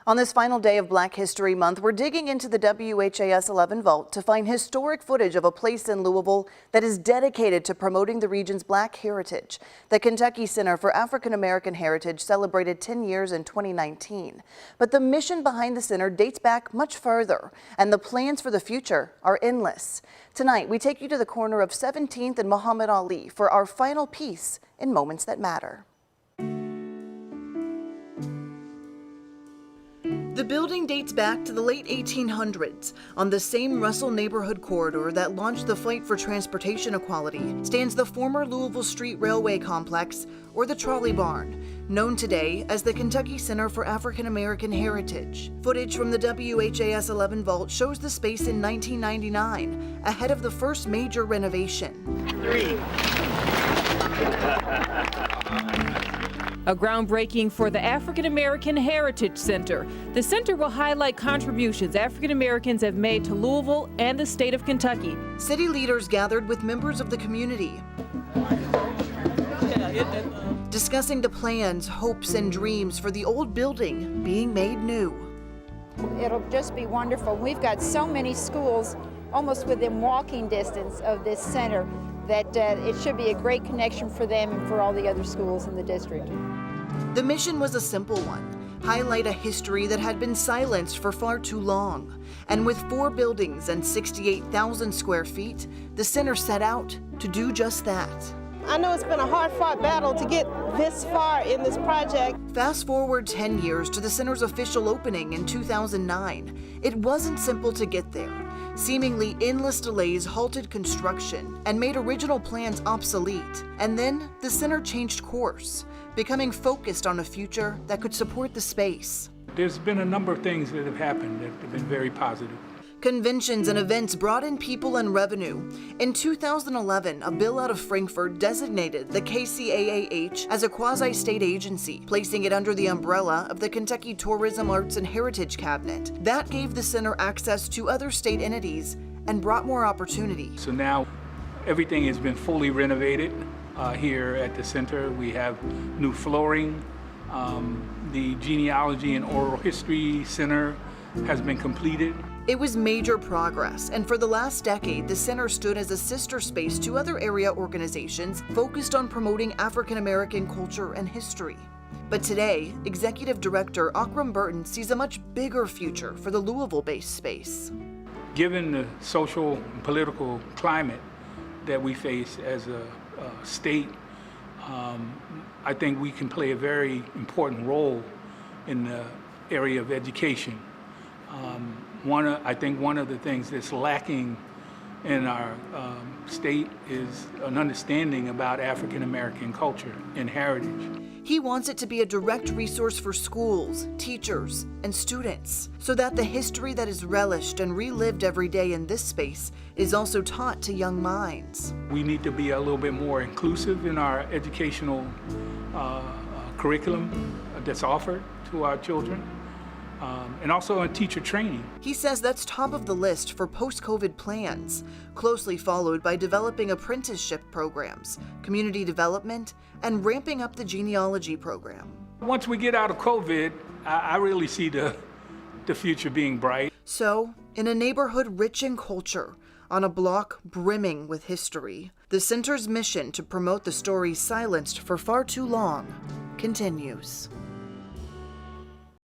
On this final day of Black History Month, we're digging into the WHAS 11 vault to find historic footage of a place in Louisville that is dedicated to promoting the region's Black heritage. The Kentucky Center for African American Heritage celebrated 10 years in 2019. But the mission behind the center dates back much further, and the plans for the future are endless. Tonight, we take you to the corner of 17th and Muhammad Ali for our final piece in Moments That Matter. The building dates back to the late 1800s. On the same Russell neighborhood corridor that launched the fight for transportation equality stands the former Louisville Street Railway Complex, or the Trolley Barn, known today as the Kentucky Center for African American Heritage. Footage from the WHAS 11 vault shows the space in 1999, ahead of the first major renovation. A groundbreaking for the African American Heritage Center. The center will highlight contributions African Americans have made to Louisville and the state of Kentucky. City leaders gathered with members of the community, discussing the plans, hopes, and dreams for the old building being made new. It'll just be wonderful. We've got so many schools almost within walking distance of this center that it should be a great connection for them and for all the other schools in the district. The mission was a simple one: highlight a history that had been silenced for far too long. And with 4 buildings and 68,000 square feet, the center set out to do just that. I know it's been a hard-fought battle to get this far in this project. Fast forward 10 years to the center's official opening in 2009. It wasn't simple to get there. Seemingly endless delays halted construction and made original plans obsolete. And then the center changed course, becoming focused on a future that could support the space. There's been a number of things that have happened that have been very positive. Conventions and events brought in people and revenue. In 2011, a bill out of Frankfurt designated the KCAAH as a quasi-state agency, placing it under the umbrella of the Kentucky Tourism, Arts, and Heritage Cabinet. That gave the center access to other state entities and brought more opportunity. So now everything has been fully renovated here at the center. We have new flooring. The Genealogy and Oral History Center has been completed. It was major progress, and for the last decade, the center stood as a sister space to other area organizations focused on promoting African American culture and history. But today, Executive Director Akram Burton sees a much bigger future for the Louisville-based space. Given the social and political climate that we face as a state, I think we can play a very important role in the area of education. I think one of the things that's lacking in our state is an understanding about African American culture and heritage. He wants it to be a direct resource for schools, teachers, and students, so that the history that is relished and relived every day in this space is also taught to young minds. We need to be a little bit more inclusive in our educational curriculum that's offered to our children. And also on teacher training. He says that's top of the list for post-COVID plans, closely followed by developing apprenticeship programs, community development, and ramping up the genealogy program. Once we get out of COVID, I really see the future being bright. So, in a neighborhood rich in culture, on a block brimming with history, the center's mission to promote the stories silenced for far too long continues.